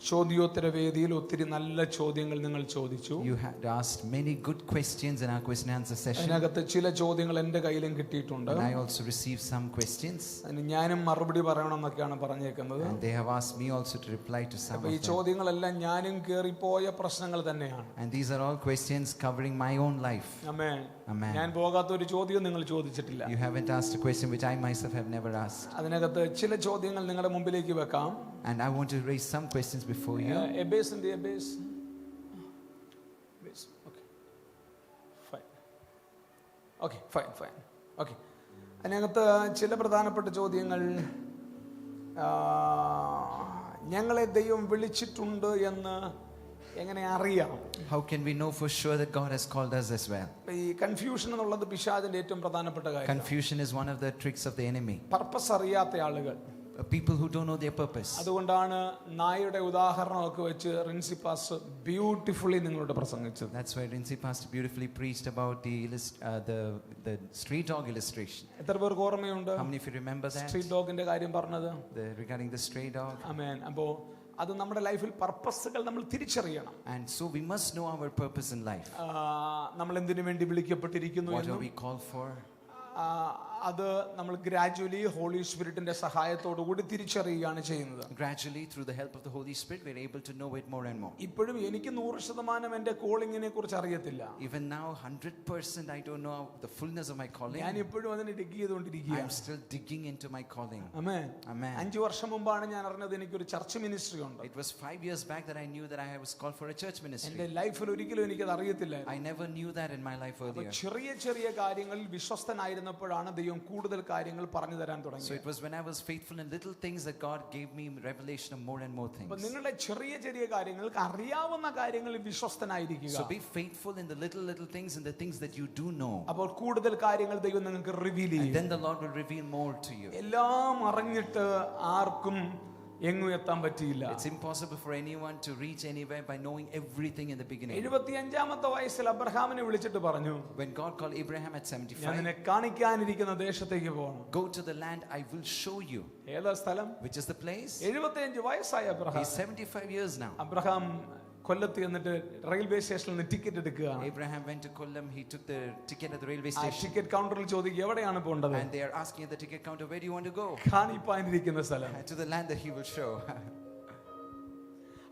ചോദ്യോത്തര വേദിയിൽ ഒത്തിരി നല്ല ചോദ്യങ്ങൾ നിങ്ങൾ ചോദിച്ചു. You had asked many good questions in our question and answer session. അതിനകത്ത് ചില ചോദ്യങ്ങൾ എൻ്റെ കയ്യിലും കിട്ടിയിട്ടുണ്ട്. And I also received some questions. അതിന് ഞാനും മറുപടി പറയണമെന്നൊക്കെയാണ് പറഞ്ഞേക്കുന്നത്. And they have asked me also to reply to some of ഈ them. ചോദ്യങ്ങളെല്ലാം ഞാനും കേറിപ്പോയ പ്രശ്നങ്ങൾ തന്നെയാണ്. And these are all questions covering my own life. Amen. Amen. ഞാൻ പോകാത്ത ഒരു ചോദ്യം നിങ്ങൾ ചോദിച്ചിട്ടില്ല. You haven't asked a question which I myself have never asked. അതിനകത്ത് ചില ചോദ്യങ്ങൾ നിങ്ങളുടെ മുമ്പിലേക്ക് വെക്കാം. And I want to raise some questions before you. എബേസിന്റെ ഓക്കെ. അതിനകത്ത് ചില പ്രധാനപ്പെട്ട ചോദ്യങ്ങൾ, ഞങ്ങളെ ദൈവം വിളിച്ചിട്ടുണ്ട് എന്ന് എങ്ങനെ അറിയാം? How can we know for sure that God has called us as well? ഈ കൺഫ്യൂഷൻ എന്നുള്ളത് പിശാചിന്റെ ഏറ്റവും പ്രധാനപ്പെട്ട കാര്യം. Confusion is one of the tricks of the enemy. Purpose അറിയാത്ത ആളുകൾ, People who don't know their purpose. അതുകൊണ്ടാണ് നായയുടെ ഉദാഹരണമൊക്കെ വെച്ച് റിൻസി പാസ് ബ്യൂട്ടിഫുള്ളി നിങ്ങളോട് പ്രസംഗിച്ചത്. That's why Rinsi Pastor beautifully preached about the street dog illustration. എത്ര പേർക്ക് ഓർമ്മയുണ്ട്? How many of you remember that? Street ഡോഗിന്റെ കാര്യം പറഞ്ഞത്. Regarding the stray dog. ആമേൻ. അപ്പോ അത് നമ്മുടെ ലൈഫിൽ പർപ്പസുകൾ നമ്മൾ തിരിച്ചറിയണം. And so we must know our purpose in life. നമ്മൾ എന്തിനു വേണ്ടി വിളിക്കപ്പെട്ടിരിക്കുന്നു What എന്ന് are we called for? അത് നമ്മൾ ഗ്രാജുവലി ഹോളി സ്പിരിറ്റിന്റെ സഹായത്തോടു കൂടി തിരിച്ചറിയുകയാണ് ചെയ്യുന്നത്. Gradually, through the help of the Holy Spirit, we are able to know it more and more. ഇപ്പോഴും എനിക്ക് 100% എന്റെ കോളിങ്ങിനെ കുറിച്ച് അറിയത്തില്ല. Even now, 100% I don't know the fullness of my calling. ഞാൻ ഇപ്പോഴും അതിനെ ഡിഗ് ചെയ്തുകൊണ്ടിരിക്കുകയാണ്. I am still digging into my calling. Amen. Amen. 5 വർഷം മുമ്പാണ് ഞാൻ അറിഞ്ഞത് എനിക്കൊരു ചർച്ച് മിനിസ്ട്രി ഉണ്ട്. It was 5 years back that I knew that I was called for a church ministry. എന്റെ ലൈഫിൽ ഒരിക്കലും എനിക്കത് അറിയത്തില്ല. I never knew that in my life earlier. ചെറിയ ചെറിയ കാര്യങ്ങളിൽ വിശ്വസ്തനായിരുന്നപ്പോഴാണ് ദൈവം കൂടുതൽ കാര്യങ്ങൾ പറഞ്ഞു തരാൻ തുടങ്ങി. So it was when I was faithful in little things that God gave me revelation of more and more things. അപ്പോൾ നിങ്ങളുടെ ചെറിയ ചെറിയ കാര്യങ്ങൾക്ക് അറിയാവുന്ന കാര്യങ്ങളിൽ വിശ്വസ്തനായിരിക്കുക. So be faithful in the little things and the things that you do know. അപ്പോൾ കൂടുതൽ കാര്യങ്ങൾ ദൈവം നിങ്ങൾക്ക് റിവീൽ ചെയ്യും. And then the Lord will reveal more to you. എല്ലാം അറിഞ്ഞിട്ട് ആർക്കും എങ്ങും എത്താൻ പറ്റിയില്ല. It's impossible for anyone to reach anywhere by knowing everything in the beginning. 75-ാമത്തെ വയസ്സിൽ അബ്രഹാമിനെ വിളിച്ചിട്ട് പറഞ്ഞു, When God called Abraham at 75, ഞാൻ നിന്നെ കാണിക്കാനിരിക്കുന്ന ദേശത്തേക്ക് പോകണം. go to the land I will show you. ഏതാ സ്ഥലം? Which is the place? 75 വയസ്സായ Abraham. He's 75 years now. Abraham കൊല്ലത്ത് എന്നിട്ട് റെയിൽവേ സ്റ്റേഷനിൽ നിന്ന് ടിക്കറ്റ് എടുക്കുകയാണ്. Abraham went to Kollam. He took the ticket at the railway ആ station. ടിക്കറ്റ് കൗണ്ടറിൽ ചോദിക്കും, എവിടെയാണ് പോകേണ്ടത്? And they are asking at the ticket counter, where do you want to go? കാണിപ്പാനിരിക്കുന്ന സ്ഥലം. To the land that he will show.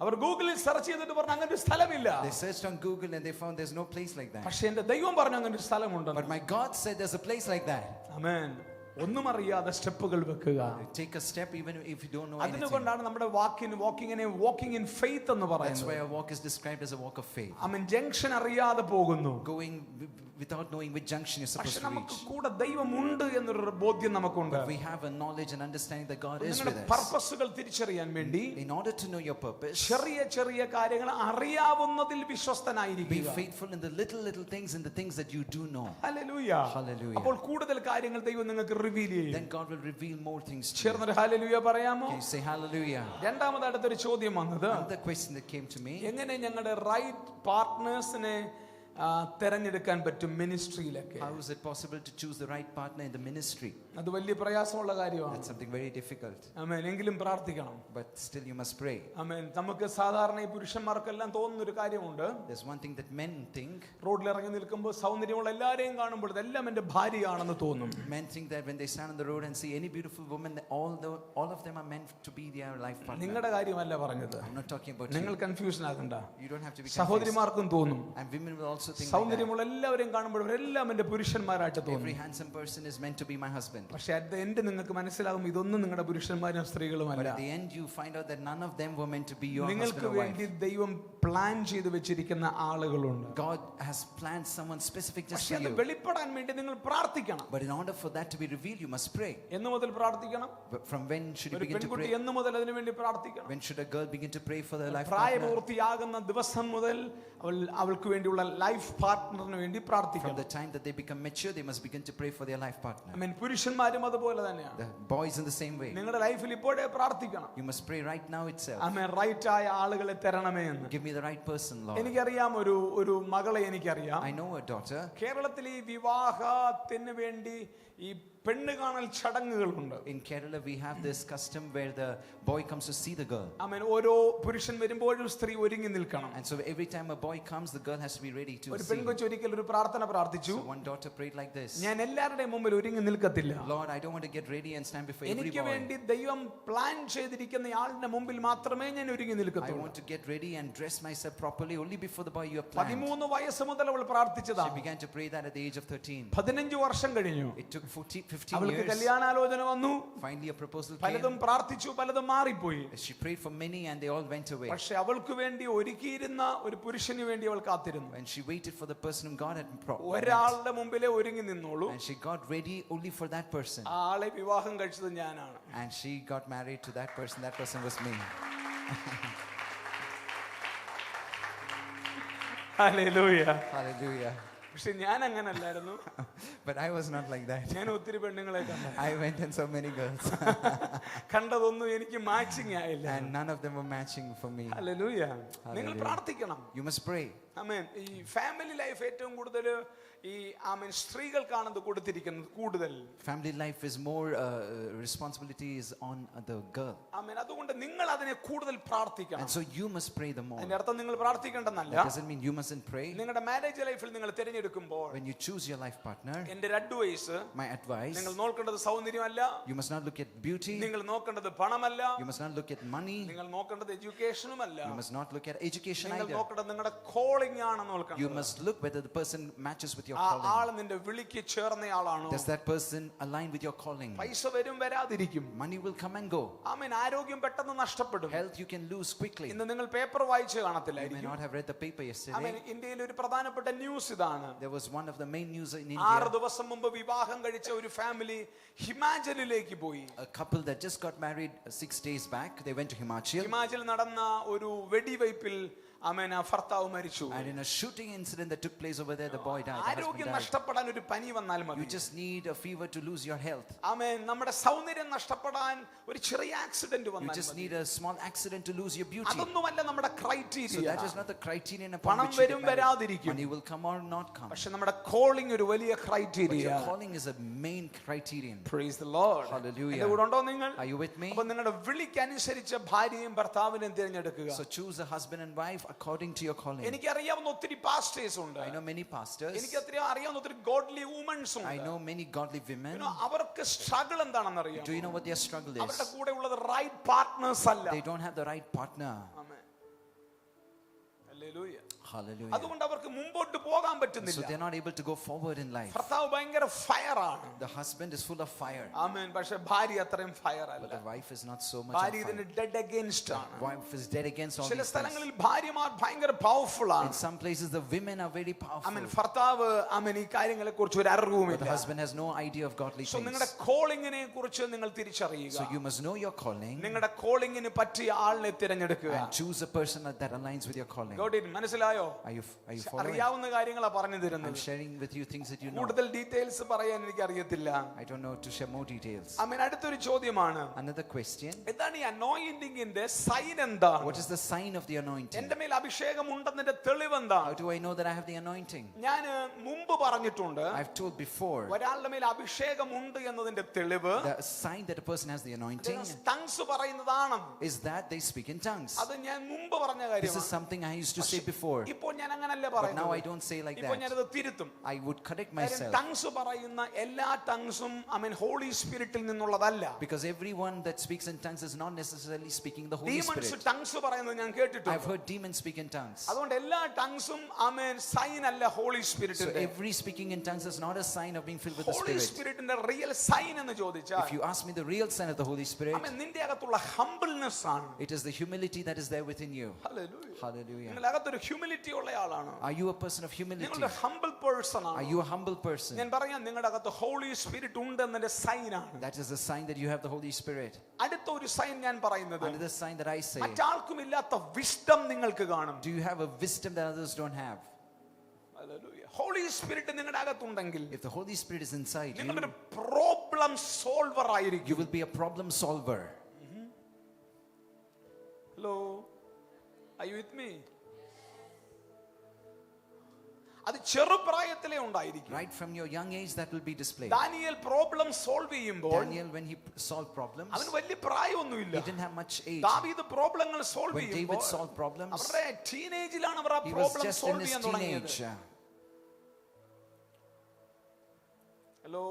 അവർ ഗൂഗിളിൽ search ചെയ്തിട്ട് പറഞ്ഞു അങ്ങനെ ഒരു സ്ഥലമില്ല. They searched on Google and they found there's no place like that. പക്ഷേ എന്റെ ദൈവം പറഞ്ഞു അങ്ങനെ ഒരു സ്ഥലമുണ്ട്. But my God said there's a place like that. ആമേൻ. ഒന്നും അറിയാതെ സ്റ്റെപ്പുകൾ വെക്കുക. Take a step even if you don't know anything. അതുകൊണ്ടാണ് നമ്മുടെ വാക്കിംഗ് ഇൻ ഫെയ്ത്ത് എന്ന് പറയുന്നത്. That's why our walk is described as a walk of faith. Amen. Junction അറിയാതെ പോകുന്നു. Going without knowing which junction you're supposed to നമുക്ക് reach. കൂടെ ദൈവമുണ്ട് എന്നൊരു ബോധ്യം നമുക്കുണ്ട്. But we have a knowledge and understanding that God is with us. പർപ്പസുകൾ തിരിച്ചറിയാൻ വേണ്ടി In order to know your purpose, ചെറിയ ചെറിയ കാര്യങ്ങൾ അറിയാവുന്നതിൽ be വിശ്വസ്തനായിരിക്കുക. faithful in the little things and the things that you do know. Hallelujah. Hallelujah. അപ്പോൾ കൂടുതൽ കാര്യങ്ങൾ ദൈവം നിങ്ങൾക്ക് റിവീൽ ചെയ്യും. Then God will reveal more things to you. ചേർന്നൊരു ഹല്ലേലൂയ പറയാമോ? Can you say hallelujah? രണ്ടാമത് അടുത്തൊരു ചോദ്യം വന്നത്, Another question that came to me. എങ്ങനെ ഞങ്ങളുടെ റൈറ്റ് പാർട്ട്നേഴ്സിനെ തെരഞ്ഞെടുക്കാൻ പറ്റും മിനിസ്ട്രിയിലൊക്കെ? How is it possible to choose the right partner in the ministry? അത് വലിയ പ്രയാസമുള്ള കാര്യമാണ്. That's something very difficult. ആമേൻ. എങ്കിലും പ്രാർത്ഥിക്കണം. But still you must pray. ആമേൻ. നമുക്ക് സാധാരണ ഈ പുരുഷന്മാർക്കെല്ലാം തോന്നുന്ന ഒരു കാര്യമുണ്ട്. There's one thing that men think. റോഡിൽ ഇറങ്ങി നിൽക്കുമ്പോൾ സൗന്ദര്യമുള്ള എല്ലാരെയും കാണുമ്പോൾ ഇതെല്ലാം എൻ്റെ ഭാര്യയാണെന്ന് തോന്നും. Men think that when they stand on the road and see any beautiful woman, that all of them are meant to be their life partner. നിങ്ങളുടെ കാര്യമല്ല പറഞ്ഞത്. I'm not talking about നിങ്ങൾ you. കൺഫ്യൂഷൻ ആകണ്ട. You don't have to be confused. സഹോദരിമാർക്കും തോന്നും. And women will also think like that. സൗന്ദര്യമുള്ള എല്ലാവരെയും കാണുമ്പോൾ ഇവരെല്ലാം എൻ്റെ പുരുഷന്മാരായിട്ട് തോന്നും. Every handsome person is meant to be my husband. പക്ഷേ at the end നിങ്ങൾക്ക് മനസ്സിലാകും ഇതൊന്നും നിങ്ങളുടെ പുരുഷന്മാരും സ്ത്രീകളുമല്ല. But at the end you find out that none of them were meant to be your husband നിങ്ങൾക്ക് or wife. വേണ്ടി ദൈവം plan ചെയ്തു വെച്ചിരിക്കുന്ന ആളുകളുണ്ട്. God has planned someone specific just പക്ഷേ for അത് you. വെളിപ്പെടാൻ വേണ്ടി നിങ്ങൾ പ്രാർത്ഥിക്കണം. But in order for that to be revealed, you must pray. എന്ന് മുതൽ പ്രാർത്ഥിക്കണം? But from when should you ഒരു begin to പെൺകുട്ടി pray? എന്ന് മുതൽ അതിനു വേണ്ടി പ്രാർത്ഥിക്കണം? When should a girl begin to pray for their life partner? പ്രായപൂർത്തിയാകുന്ന ദിവസം മുതൽ അവൾക്ക് വേണ്ടിയുള്ള ലൈഫ് പാർട്ട്ണറിന് വേണ്ടി From പ്രാർത്ഥിക്കണം. the time that they become mature, they must begin to pray for their life partner. I mean, പുരുഷന്മാരും അതുപോലെ തന്നെയാണ്. The boys in the same way. നിങ്ങളുടെ ലൈഫിൽ ഇപ്പോഴേ പ്രാർത്ഥിക്കണം. You must pray right now itself. Amen. Right ആയ ആളുകളെ തരണമേ എന്ന്. Give me the right person, Lord. എനിക്കറിയാം ഒരു മകളെ എനിക്കറിയാം. I know a daughter. കേരളത്തിൽ ഈ വിവാഹത്തിന് വേണ്ടി ഈ പെണ്ണ് കാണൽ ചടങ്ങുകളുണ്ട്. In Kerala, we have this custom where the boy comes to see the girl. ആമേൻ. ഓരോ പുരുഷൻ വരുമ്പോഴും സ്ത്രീ ഒരുങ്ങി നിൽക്കണം. And so every time a boy comes, the girl has to be ready to ഒരു see. പെൺകൊച്ച് ഒരിക്കൽ ഒരു പ്രാർത്ഥന പ്രാർത്ഥിച്ചു. So one daughter prayed like this. ഞാൻ എല്ലാവരുടെയും മുമ്പിൽ ഒരുങ്ങി നിൽക്കത്തില്ല. Lord, I don't want to get ready and stand before every എനിക്ക് boy. വേണ്ടി ദൈവം പ്ലാൻ ചെയ്തിരിക്കുന്ന ആളുടെ മുമ്പിൽ മാത്രമേ ഞാൻ ഒരുങ്ങി I നിൽക്കത്തുള്ളൂ. want to get ready and dress myself properly only before the boy you have planned. 13 വയസ്സ് മുതൽ അവൾ She പ്രാർത്ഥിച്ചതാണ്. began to pray that at the age of 13. 15 വർഷം കഴിഞ്ഞു. It took 15 അവൾക്ക് years. കല്യാണാലോചന വന്നു. Finally a proposal പലതും came. പ്രാർത്ഥിച്ചു, പലതും മാറിപ്പോയി. She prayed for many and they all went away. പക്ഷെ അവൾക്ക് വേണ്ടി ഒരുക്കിയിരുന്ന ഒരു പുരുഷന് വേണ്ടി അവൾ കാത്തിരുന്നു. And she waited for the person whom God had promised. ഒരാളുടെ മുമ്പിലേ ഒരുങ്ങി നിന്നോളൂ. And she got ready only for that person. ആ ആളെ വിവാഹം കഴിച്ചത് ഞാനാണ്. And she got married to that person. That person was me. Hallelujah. Hallelujah. പക്ഷെ ഞാൻ അങ്ങനല്ലായിരുന്നു. But I was not like that. ഞാൻ ഒത്തിരി പെണ്ണുങ്ങളെ കണ്ടു. I went and saw many girls. കണ്ടതൊന്നും എനിക്ക് മാച്ചിങ് ആയില്ല. And none of them were matching for me. Hallelujah. നിങ്ങൾ പ്രാർത്ഥിക്കണം. You must pray. ആമേൻ. ഈ ഫാമിലി ലൈഫ് ഏറ്റവും കൂടുതൽ ഈ ആമേൻ സ്ത്രീകൾക്കാണ് ഇത് കൊടുത്തിരിക്കുന്നത് കൂടുതൽ. Family life is more responsibility is on the girl. ആമേൻ. അതുകൊണ്ട് നിങ്ങൾ അതിനെ കൂടുതൽ പ്രാർത്ഥിക്കണം. And so you must pray the more. അതിന്റെ അർത്ഥം നിങ്ങൾ പ്രാർത്ഥിക്കേണ്ടെന്നല്ല. That doesn't mean you mustn't pray. നിങ്ങളുടെ മാരേജ് ലൈഫിൽ നിങ്ങൾ തിരഞ്ഞെടുക്കുമ്പോൾ When you choose your life partner, എന്റെ ഒരു അഡ്വൈസ്, my advice, നിങ്ങൾ നോക്കേണ്ടത് സൗന്ദര്യമല്ല, you must not look at beauty, നിങ്ങൾ നോക്കേണ്ടത് പണമല്ല, you must not look at money, നിങ്ങൾ നോക്കേണ്ടത് എഡ്യൂക്കേഷനുമല്ല, you must not look at education നിങ്ങൾ either. നോക്കേണ്ടത് നിങ്ങളുടെ കോളിംഗ് ആണ് You നോക്കേണ്ടത്. must look whether the person matches with your ആ calling. ആള് നിന്റെ വിളിക്ക് ചേർന്നയാളാണോ? Does that person align with your calling? പൈസ വരും വരാതിരിക്കും. Money will come and go. ആമേൻ. ആരോഗ്യം പെട്ടെന്ന് നഷ്ടപ്പെടും. Health you can lose quickly. ഇന്ന് നിങ്ങൾ പേപ്പർ വായിച്ച് You may കാണത്തില്ലായിരിക്കും. not have read the paper amen. yesterday. ഇന്ത്യയിൽ ഒരു പ്രധാനപ്പെട്ട ന്യൂസ് ഇതാണ്. There was one of the main news in 6 India. ദിവസം മുമ്പ് വിവാഹം കഴിച്ച ഒരു ഫാമിലി ഹിമാചലിലേക്ക് പോയി. A couple that just got married 6 days back, they went to Himachal. Himachal നടന്ന ഒരു വെടിവയ്പിൽ ആമേൻ ആ ഭർത്താവ് മരിച്ചു. And in a shooting incident that took place over there, the boy died. The husband ആരോഗ്യം died. നഷ്ടപ്പെടാൻ ഒരു പനി വന്നാൽ You മതി. just need a fever to lose your health. ആമേൻ. നമ്മുടെ സൗന്ദര്യം നഷ്ടപ്പെടാൻ ഒരു ചെറിയ ആക്സിഡന്റ് You വന്നാൽ just മതി. need a small accident to lose your beauty. അതൊന്നുമല്ല നമ്മുടെ So criteria. that is not the criterion upon പണം which you get വരും married. വരാതിരിക്കും. Money will come or not come. പക്ഷെ നമ്മുടെ കോളിംഗ് ഒരു വലിയ But criteria. your calling is a main criterion. Praise the Lord. Hallelujah. എന്റെ കൂടെ ഉണ്ടോ നിങ്ങൾ? Are you with me? അപ്പൊ നിങ്ങളുടെ വിളിക്കനുസരിച്ച് ഭാര്യയും ഭർത്താവിനെയും തിരഞ്ഞെടുക്കുക. So choose a husband and wife according to your calling. എനിക്കറിയാവുന്ന ഒത്തിരി പാസ്റ്റേഴ്സ് ഉണ്ട്. I know many pastors. എനിക്ക് അറിയാവുന്ന ഒത്തിരി ഗോഡ്ലി വുമൻസ് I ഉണ്ട്. know many godly women. അവർക്ക് സ്ട്രഗിൾ എന്താണെന്ന് അറിയാം. Do you know what their struggle അവരുടെ is? കൂടെ ഉള്ളത് റൈറ്റ് പാർട്ട്നേഴ്സ് അല്ല. They don't have the right partner. Amen. Hallelujah. Hallelujah. അതുകൊണ്ട് അവർക്ക് മുമ്പോട്ട് പോകാൻ So പറ്റുന്നില്ല. they're not able to go forward in life. ഭർത്താവ് ഭയങ്കര ഫയർ ആണ്. The husband is full of fire, ആമേൻ. പക്ഷെ ഭാര്യ അത്രയും ഫയർ but അല്ല. the wife is not so much on ഭാര്യ ഇതിന് fire. ഡെഡ് അഗൈൻസ്റ്റ് ആണ്. Wife is dead against all ചില these things. സ്ഥലങ്ങളിൽ ഭാര്യമാർ ഭയങ്കര പവർഫുൾ In ആണ്. some places, the women are very powerful, ആമേൻ. ഭർത്താവ് ആമേൻ ഈ കാര്യങ്ങളെ കുറിച്ച് ഒരു but the അറിവുമില്ല. husband has no idea of godly so നിങ്ങളുടെ things. കോളിങ്ങിനെ കുറിച്ച് നിങ്ങൾ തിരിച്ചറിയുക. So you must know your calling നിങ്ങളുടെ കോളിങ്ങിന് പറ്റിയ ആളിനെ തിരഞ്ഞെടുക്കുക. and choose a person that aligns with your calling. Got it? മനസ്സിലായോ? Are you following? അറിയാവുന്ന കാര്യങ്ങളാ പറഞ്ഞു I'm തരുന്നത്. sharing with you things that you know. കൂടുതൽ ഡീറ്റെയിൽസ് പറയാൻ എനിക്ക് അറിയത്തില്ല. I don't know to share more details. ആമേൻ. അടുത്തൊരു ചോദ്യമാണ്, Another question. എന്താണ് ഈ അനോയിന്റിങ്ങിന്റെ സൈൻ എന്താണ്? What is the sign of the anointing? എന്റെ മേൽ അഭിഷേകം ഉണ്ടെന്നതിന്റെ തെളിവ് എന്താണ്? How do I know that I have the anointing? ഞാൻ മുമ്പ് പറഞ്ഞിട്ടുണ്ട്, I've told before, ഒരാളുടെ മേൽ അഭിഷേകം ഉണ്ട് എന്നതിന്റെ തെളിവ് the sign that a person has the anointing tongues പറയുന്നതാണ്. is that they speak in tongues. അത് ഞാൻ മുമ്പ് പറഞ്ഞ This is കാര്യമാണ്. something I used to say before, ഇപ്പോൾ ഞാൻ അങ്ങനല്ല but now I പറയുന്നത്. don't say like ഇപ്പോൾ that. ഞാനത് തിരുത്തും. I would correct myself, tongues പറയുന്ന എല്ലാ ടങ്സും ആമേൻ holy സ്പിരിറ്റിൽ നിന്നുള്ളതല്ല. because everyone that speaks in tongues is not necessarily speaking the Holy demons Spirit. Tongues പറയുന്നത് ഞാൻ കേട്ടിട്ടുണ്ട്. I've heard demons speak in tongues. അതുകൊണ്ട് എല്ലാ ടങ്സും ആമേൻ സൈൻ അല്ല ഹോളി So സ്പിരിറ്റിന്റെ. every speaking in tongues is not a sign of being filled with the holy Spirit. സ്പിരിറ്റിന്റെ റിയൽ സൈൻ എന്ന് ചോദിച്ചാൽ, If you ask me the real sign of the Holy Spirit, ആമേൻ നിന്റെ അകത്തുള്ള humbleness ആണ്. it is the humility that is there within you. Hallelujah. Hallelujah. നിങ്ങളുടെ അകത്തൊരു humility ഉള്ള ആളാണ്. Are you a person of humility? നിങ്ങളൊരു ഹംബിൾ പേഴ്സൺ Are ആണ്. you a humble person? ഞാൻ പറയാം, നിങ്ങളുടെ അകത്ത് ഹോളി സ്പിരിറ്റ് ഉണ്ട് എന്നതിന്റെ സൈൻ ആണ്. That is a sign that you have the Holy Spirit. അടുത്ത ഒരു സൈൻ ഞാൻ പറയുന്നത്, Another sign that I say, മറ്റാർക്കും ഇല്ലാത്ത വിസ്ഡം നിങ്ങൾക്ക് കാണും. do you have a wisdom that others don't have? Holy Spirit നിങ്ങളുടെ അകത്തുണ്ടെങ്കിൽ If the Holy Spirit is inside you, നിങ്ങളൊരു പ്രോബ്ലം സോൾവർ you ആയിരിക്കും. will be a problem solver. Hello, are you with me? അത് ചെറുപ്രായത്തിലേ ഉണ്ടായിരിക്കും. Right from your young age, that will be displayed. Daniel problem solve ചെയ്യുമ്പോൾ Daniel, when he solved problems, അവന് വലിയ പ്രായമൊന്നുമില്ല. he didn't have much age. ദാവീദ് പ്രോബ്ലങ്ങൾ solve When ചെയ്യുമ്പോൾ David solved problems, അവരുടെ ടീനേജിലാണ് അവർ ആ he was problem just in solve his ചെയ്യാൻ തുടങ്ങിയത്. teenage. ഹലോ,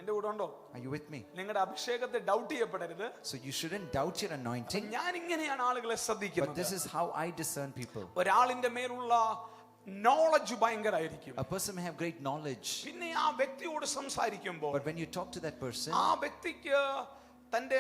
എന്റെ കൂടെ ഉണ്ടോ? Are you with me? നിങ്ങളുടെ അഭിഷേകത്തെ doubt ചെയ്യപ്പെടരുത്. So you shouldn't doubt your anointing. ഞാൻ ഇങ്ങനെയാണ് ആളുകളെ But ശ്രദ്ധിക്കുന്നത്. this is how I discern people. ഒരാളിന്റെ മേലുള്ള knowledge ഭയങ്കരമായിരിക്കും. A person may have great knowledge, പിന്നെ ആ വ്യക്തിയോട് സംസാരിക്കുമ്പോൾ but when you talk to that person, ആ വ്യക്തിക്ക് തന്റെ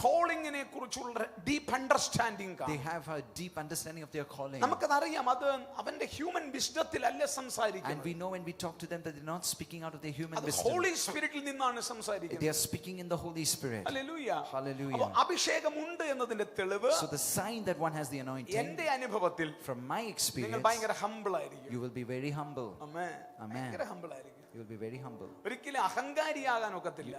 കോളിങ്ങിനെ കുറിച്ചുള്ള deep understanding they have a deep understanding of their calling. നമുക്കതറിയാം. അത് അവന്റെ ഹ്യൂമൻ വിസ്ഡത്തിലല്ല And സംസാരിക്കുന്നത്. we know when we talk to them that they're not speaking out of their human അത് wisdom. Holy സ്പിരിറ്റിൽ നിന്നാണ് They സംസാരിക്കുന്നത്. are speaking in the Holy Spirit. Hallelujah. Hallelujah. അപ്പോൾ അഭിഷേകമുണ്ട് എന്നതിന്റെ തെളിവ് So the sign that one has the anointing, എന്റെ അനുഭവത്തിൽ from my നിങ്ങൾ experience, ഭയങ്കര ഹംബിൾ ആയിരിക്കും. you will be very humble. Amen. Amen. ഭയങ്കര ഹംബിൾ ആയിരിക്കും. You will be very humble. ഒരിക്കലും അഹങ്കാരിയാകാൻ ഒക്കത്തില്ല.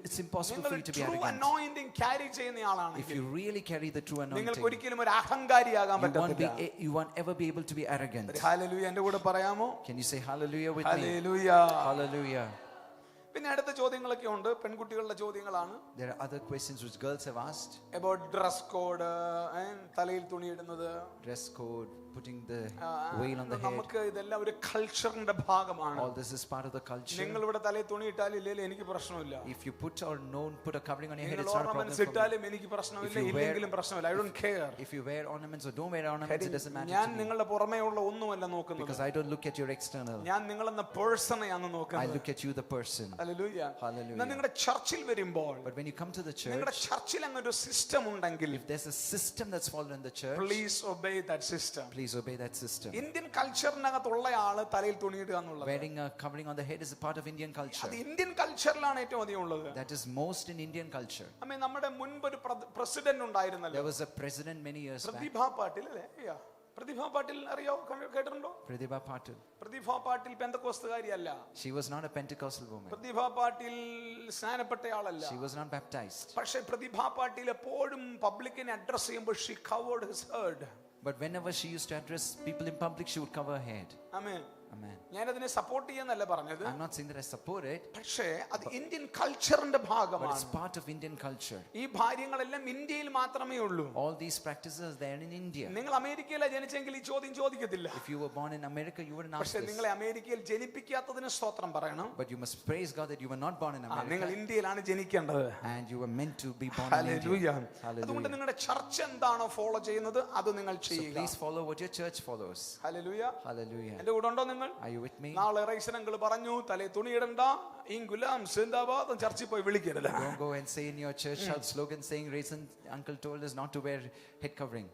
It's impossible for നിങ്ങൾ you to be true arrogant. Anointing carry ചെയ്യുന്ന If ആളാണെങ്കിൽ you really carry the true നിങ്ങൾക്ക് anointing, ഒരിക്കലും ഒരു അഹങ്കാരിയാകാൻ you പറ്റത്തില്ല. won't ever be able to be arrogant. Hallelujah. എന്റെ കൂടെ പറയാമോ? Can you say hallelujah with me? Hallelujah. Hallelujah. പിന്നെ അടുത്ത ചോദ്യങ്ങളൊക്കെ ഉണ്ട്. പെൺകുട്ടികളുടെ ചോദ്യങ്ങളാണ്. There are other questions which girls have asked. About dress code, തലയിൽ തുണിയിടുന്നത്, Dress code, putting the veil on the head. നമുക്ക് ഇതെല്ലാം ഒരു കൾച്ചറിന്റെ ഭാഗമാണ്. All this is part of the culture. നിങ്ങൾ ഇവിടെ തലയിൽ തുണി ഇട്ടാലും ഇല്ലെങ്കിലും എനിക്ക് പ്രശ്നമില്ല. If you put a covering on your head, നിങ്ങൾ it's not a problem ornaments for me. ഇട്ടാലും എനിക്ക് പ്രശ്നമില്ല, ഇല്ലെങ്കിലും പ്രശ്നമില്ല. I don't care. If you wear ornaments or don't wear ornaments, it doesn't matter ഞാൻ to me. നിങ്ങളുടെ പുറമേ ഉള്ള ഒന്നുമല്ല നോക്കുന്നത്. Because I don't look at your external. ഞാൻ നിങ്ങളെന്ന പേഴ്സണെയാണ് I നോക്കുന്നത്. look at you, the person. Hallelujah. Hallelujah. എന്നാൽ നിങ്ങളുടെ ചർച്ചിൽ വരുമ്പോൾ But when you come to the നിങ്ങളുടെ church, ചർച്ചിൽ അങ്ങനെ ഒരു സിസ്റ്റം ഉണ്ടെങ്കിൽ if there's a system that's followed in the church, please obey that system. please obey that system. Indian കൾച്ചറിനകത്തുള്ള ആള് തലയിൽ തുണിയിടുക എന്നുള്ളത് Wearing a covering on the head is a part of Indian culture. അത് Indian കൾച്ചറിലാണ് ഏറ്റവും അധികം ഉള്ളത്. That is most in Indian culture. അമ്മേ, നമ്മുടെ മുൻപ് ഒരു പ്രസിഡന്റ് ഉണ്ടായിരുന്നല്ലോ, There was a president many years back, പ്രതിഭ പാട്ടീൽ അല്ലേ? Yeah. പ്രതിഭ പാട്ടീൽ അറിയോ? കേട്ടിട്ടുണ്ടോ? Pratibha Patil. Prathibha Patil പെന്തക്കോസ്തുകാരിയല്ല. She was not a Pentecostal woman. Prathibha Patil സ്നാനപ്പെട്ടയാളല്ല. She was not baptized. പക്ഷേ പ്രതിഭ പാട്ടീൽ എപ്പോഴും പബ്ലിക്കിനെ അഡ്രസ് ചെയ്യുമ്പോൾ she covered his head. But whenever she used to address people in public, she would cover her head. Amen. Amen. ഞാനതിനെ support ചെയ്യുന്നല്ല പറഞ്ഞത്. I'm not saying that I support it, പക്ഷേ അത് Indian കൾച്ചറിന്റെ but ഭാഗമാണ്. it's part of Indian culture. ഈ കാര്യങ്ങളെല്ലാം ഇന്ത്യയിൽ മാത്രമേ ഉള്ളൂ. All these practices are there in India. നിങ്ങൾ അമേരിക്കയിലെ ജനിച്ചെങ്കിൽ ഈ ചോദ്യം ചോദിക്കത്തില്ല. If you were born in America, you wouldn't ask പക്ഷെ this. നിങ്ങളെ അമേരിക്കയിൽ ജനിപ്പിക്കാത്തതിന് സ്തോത്രം പറയണം. But you must praise God that you were not born in നിങ്ങൾ America ഇന്ത്യയിലാണ് ജനിക്കേണ്ടത്. and you were meant to be born in hallelujah. India. അതുകൊണ്ട് Hallelujah. നിങ്ങളുടെ church എന്താണോ ഫോളോ ചെയ്യുന്നത് അത് നിങ്ങൾ So ചെയ്യുക. please follow what your church follows. Hallelujah. Hallelujah. എന്റെ കൂടെ ഉണ്ടോ നിങ്ങൾ? Are you with me? നാളെ റൈസനങ്ങൾ പറഞ്ഞു തലേ തുണിയിടണ്ട, ഇംഗുലാം സിന്ദാബാദ് ചർച്ചിൽ പോയി വിളിക്കരുത്. Don't go and say in your church shout slogan saying Raisin uncle told us not to wear head covering.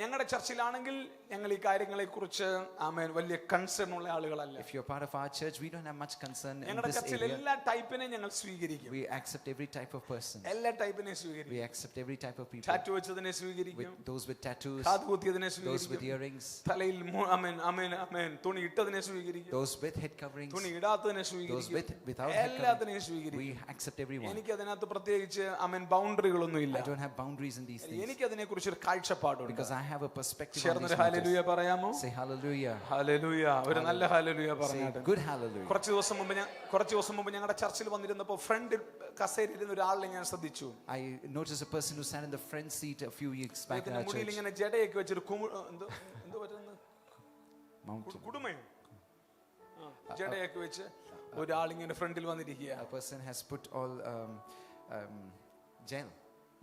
ഞങ്ങളുടെ ചർച്ചിലാണെങ്കിൽ ഞങ്ങൾ ഈ കാര്യങ്ങളെ കുറിച്ച് ആമേൻ വലിയ കൺസേൺ ഉള്ള ആളുകളല്ല. If you're part of our church, we don't have much concern in ഞങ്ങളുടെ this Churchill area. എല്ലാ ടൈപ്പിനെയും ഞങ്ങൾ സ്വീകരിക്കും. We accept every type of person. എല്ലാ ടൈപ്പിനെയും സ്വീകരിക്കും. We accept every type of people. Tattoo വെച്ചതിനെ സ്വീകരിക്കും. With those with tattoos, കാത് കുത്തിയതിനെ those with സ്വീകരിക്കും. earrings, തലയിൽ ആമേൻ ആമേൻ ആമേൻ തുണി ഇട്ടതിനെ സ്വീകരിക്കും. those with head coverings, തുണി ഇടാത്തതിനെ those സ്വീകരിക്കും. without head എല്ലാത്തിനെയും covering. സ്വീകരിക്കും. We accept everyone. എനിക്ക് അതിനകത്ത് പ്രത്യേകിച്ച് ആമേൻ ബൗണ്ടറികളൊന്നും ഇല്ല. I don't have boundaries in these things എനിക്ക് അതിനെ കുറിച്ച് ഒരു കാഴ്ചപ്പാടുണ്ട്. because I have a perspective on ചേർന്നൊരു these matters. ഹല്ലേലൂയ പറയാമോ? Say hallelujah. ഹല്ലേലൂയ. ഒരു നല്ല ഹല്ലേലൂയ Say പറഞ്ഞാട്ടെ. good hallelujah. കുറച്ച് ദിവസം മുമ്പ് ഞങ്ങളുടെ ചർച്ചിൽ വന്നിരുന്നപ്പോൾ ഫ്രണ്ടിൽ കസേരയിരുന്ന ഒരാളിനെ ഞാൻ ശ്രദ്ധിച്ചു. I noticed a person who sat in the front seat a few weeks back in അദ്ദേഹത്തിന്റെ our മുടിയിൽ church. ഇങ്ങനെ ജടയൊക്കെ വെച്ചൊരു എന്തോ പറ്റുന്നത് Mountain. കുടുമയോ ജടയൊക്കെ വെച്ച് ഒരാളിങ്ങനെ ഫ്രണ്ടിൽ വന്നിരിക്കുക. A person has put all